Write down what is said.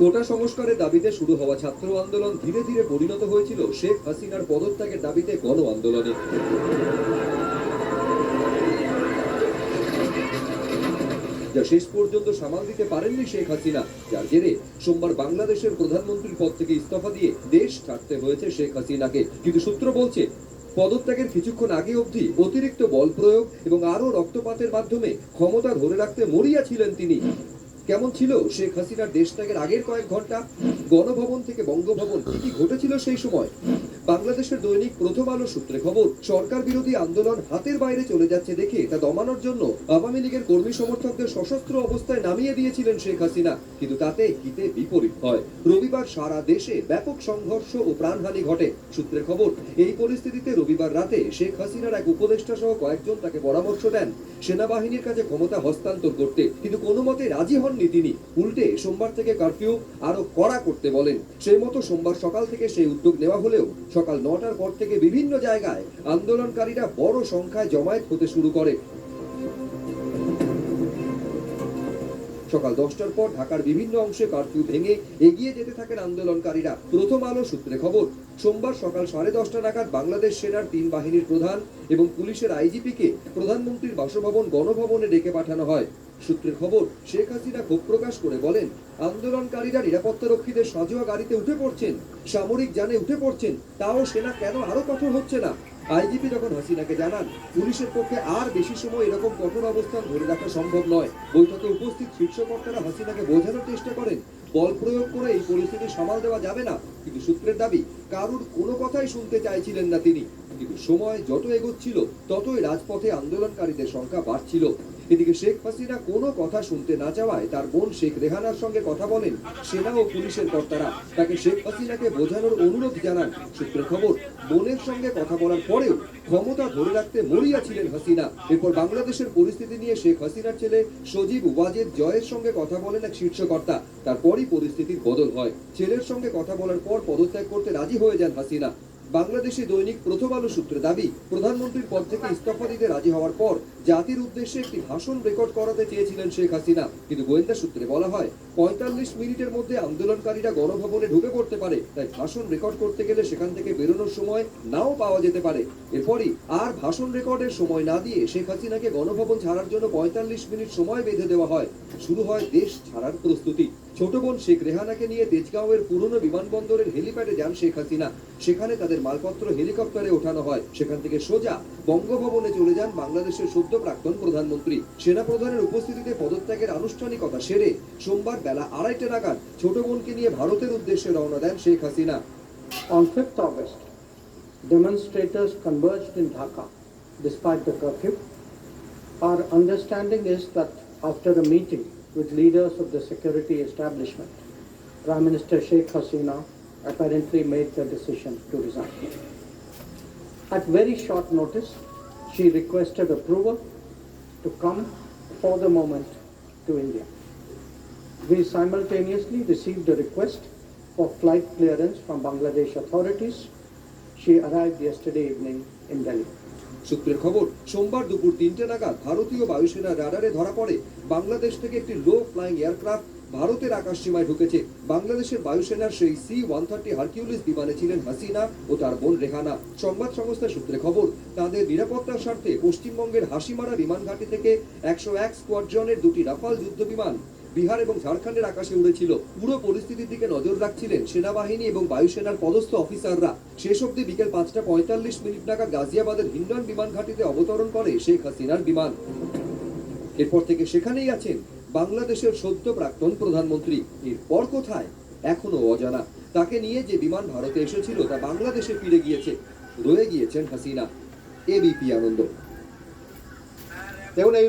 কোটা সংস্কারের দাবিতে শুরু হওয়া ছাত্র আন্দোলন ধীরে ধীরে পরিণত হয়েছিল শেখ হাসিনার পদত্যাগের দাবিতে গণ আন্দোলনে। যা শেষ পর্যন্ত সামাল দিতে পারেননি শেখ হাসিনা, যার জেরে সোমবার বাংলাদেশের প্রধানমন্ত্রীর পদ থেকে ইস্তফা দিয়ে দেশ ছাড়তে হয়েছে শেখ হাসিনাকে। কিন্তু সূত্র বলছে, পদত্যাগের কিছুক্ষণ আগে অবধি অতিরিক্ত বল প্রয়োগ এবং আরো রক্তপাতের মাধ্যমে ক্ষমতা ধরে রাখতে মরিয়া ছিলেন তিনি। কেমন ছিল শেখ হাসিনার দেশত্যাগের আগের কয়েক ঘন্টা? গণভবন থেকে বঙ্গভবন কি ঘটেছিল সেই সময়? বাংলাদেশের দৈনিক প্রথম আলো সূত্রে খবর, সরকার বিরোধী আন্দোলন হাতের বাইরে চলে যাচ্ছে দেখে তা দমানোর জন্য আওয়ামী লীগের কর্মী সমর্থকদের সশস্ত্র অবস্থায় নামিয়ে দিয়েছিলেন শেখ হাসিনা। কিন্তু তাতে হিতে বিপরীত হয়। রবিবার সারা দেশে ব্যাপক সংঘর্ষ ও প্রাণহানি ঘটে। সূত্রের খবর, এই পরিস্থিতিতে রবিবার রাতে শেখ হাসিনার এক উপদেষ্টা সহ কয়েকজন তাকে পরামর্শ দেন সেনাবাহিনীর কাছে ক্ষমতা হস্তান্তর করতে, কিন্তু কোনো মতে রাজি হননি তিনি। উল্টে সোমবার থেকে কারফিউ আরো কড়া করতে বলেন। সেই মতো সোমবার সকাল থেকে সেই উদ্যোগ নেওয়া হলেও সকাল 9টার পর থেকে বিভিন্ন জায়গায় আন্দোলনকারীরা বড় সংখ্যায় জমায়েত হতে শুরু করে। সকাল 10টার পর ঢাকার বিভিন্ন অংশে কারফিউ ভেঙে এগিয়ে যেতে থাকেন আন্দোলনকারীরা। প্রথম আলো সূত্রে খবর, সোমবার সকাল 10:30 নাগাদ বাংলাদেশ সেনার 3 বাহিনীর প্রধান এবং পুলিশের আইজিপিকে প্রধানমন্ত্রীর বাসভবন গণভবনে ডেকে পাঠানো হয়। সূত্রের খবর, শেখ হাসিনা ক্ষোভ প্রকাশ করে বলেন, আন্দোলনকারীরা নিরাপত্তারক্ষীদের সাজোয়া গাড়িতে উঠে পড়ছেন, সামরিক যানে উঠে পড়ছেন, তাও সেনা কেন আরো কঠোর হচ্ছে না? আইজিপি তখন হাসিনাকে জানান, পুলিশের পক্ষে আর বেশি সময় এরকম কঠোর অবস্থান ধরে রাখা সম্ভব নয়। বৈঠকে উপস্থিত শীর্ষকর্তারা হাসিনাকে বোঝানোর চেষ্টা করেন, বল প্রয়োগ করে এই পরিস্থিতি সামাল দেওয়া যাবে না। কিন্তু সূত্রের দাবি, কারুর কোনো কথাই শুনতে চাইছিলেন না তিনি। কিন্তু সময় যত এগোচ্ছিল ততই রাজপথে আন্দোলনকারীদের সংখ্যা বাড়ছিল। এদিকে শেখ হাসিনা কোনো কথা শুনতে না চাওয়ায় তার বোন শেখ রেহানার সঙ্গে কথা বলেন সেনা ও পুলিশের কর্তারা। তাকে শেখ হাসিনাকে বোঝানোর অনুরোধ জানান। সূত্রের খবর, বোনের সঙ্গে কথা বলার পরেও ক্ষমতা ধরে রাখতে মরিয়া ছিলেন হাসিনা। এরপর বাংলাদেশের পরিস্থিতি নিয়ে শেখ হাসিনার ছেলে সজীব ওয়াজেদ জয়ের সঙ্গে কথা বলেন এক শীর্ষকর্তা। তারপরই পরিস্থিতির বদল হয়। ছেলের সঙ্গে কথা বলার পর পদত্যাগ করতে রাজি হয়ে যান হাসিনা। বাংলাদেশি দৈনিক প্রথম আলো সূত্রে দাবি, প্রধানমন্ত্রীর পদ থেকে ইস্তফা দিতে রাজি হওয়ার পর জাতির উদ্দেশ্যে একটি ভাষণ রেকর্ড করাতে চেয়েছিলেন শেখ হাসিনা। কিন্তু গোয়েন্দা সূত্রে বলা হয়, 45 মিনিটের মধ্যে আন্দোলনকারীরা গণভবনে ঢুকে পড়তে পারে, তাই ভাষণ রেকর্ড করতে গেলে সেখান থেকে বেরোনোর সময় নাও পাওয়া যেতে পারে। এরপরই আর ভাষণ রেকর্ডের সময় না দিয়ে শেখ হাসিনাকে গণভবন ছাড়ার জন্য 45 মিনিট সময় বেঁধে দেওয়া হয়। শুরু হয় দেশ ছাড়ার প্রস্তুতি। ছোট বোন শেখ রেহানাকে নিয়ে তেজগাঁওয়ের পুরনো বিমানবন্দরের হেলিপ্যাডে যান শেখ হাসিনা। সেখানে তাদের মালপত্র হেলিকপ্টারে ওঠানো হয়। সেখান থেকে সোজা বঙ্গভবনে চলে যান বাংলাদেশের সদ্য প্রাক্তন প্রধানমন্ত্রী। সেনাপ্রধানের উপস্থিতিতে পদত্যাগের আনুষ্ঠানিকতা সেরে সোমবার বেলা 2:30 নাগাদ ছোট বোনকে নিয়ে ভারতের উদ্দেশ্যে রওনা দেন Sheikh Hasina. On 5th August, demonstrators converged in Dhaka despite the curfew. Our understanding is that after a meeting with leaders of the security establishment, Prime Minister Sheikh Hasina apparently made the decision to resign. At very short notice, she requested approval to come for the moment to India. We simultaneously received a request for flight clearance from Bangladesh authorities. She arrived yesterday evening in Delhi. সূত্রের খবর, সোমবার দুপুর 3টে নাগাদ ভারতীয় বায়ুসেনার রাডারে ধরা পড়ে বাংলাদেশ থেকে একটি লো ফ্লাইং এয়ারক্রাফট ভারতের আকাশসীমায় ঢুকেছে। বাংলাদেশের বায়ুসেনার সেই C-130 হারকিউলিস বিমানে ছিলেন হাসিনা ও তার বোন রেহানা। সংবাদ সংস্থা সূত্রে খবর, তাদের নিরাপত্তার স্বার্থে পশ্চিমবঙ্গের হাসিমারা বিমান ঘাঁটি থেকে 101 স্কোয়াড্রনের 2টি রাফাল যুদ্ধ বিমান বিহার এবং ঝাড়খণ্ডের আকাশে উড়েছিল। পুরো পরিস্থিতির দিকে নজর রাখছিলেন সেনাবাহিনী এবং বায়ুসেনার পদস্থ অফিসাররা। শেষ অবধি বিকেল 5:45 নাগাদ গাজিয়াবাদের হিন্ডন বিমান ঘাঁটিতে অবতরণ করে শেখ হাসিনার বিমান। এরপর থেকে সেখানেই আছেন বাংলাদেশের সদ্য প্রাক্তন প্রধানমন্ত্রী। এরপর কোথায় এখনো অজানা। তাকে নিয়ে যে বিমান ভারতে এসেছিল তা বাংলাদেশে ফিরে গিয়েছে। রয়ে গিয়েছেন হাসিনা। এবিপি আনন্দ। দেখুন, এই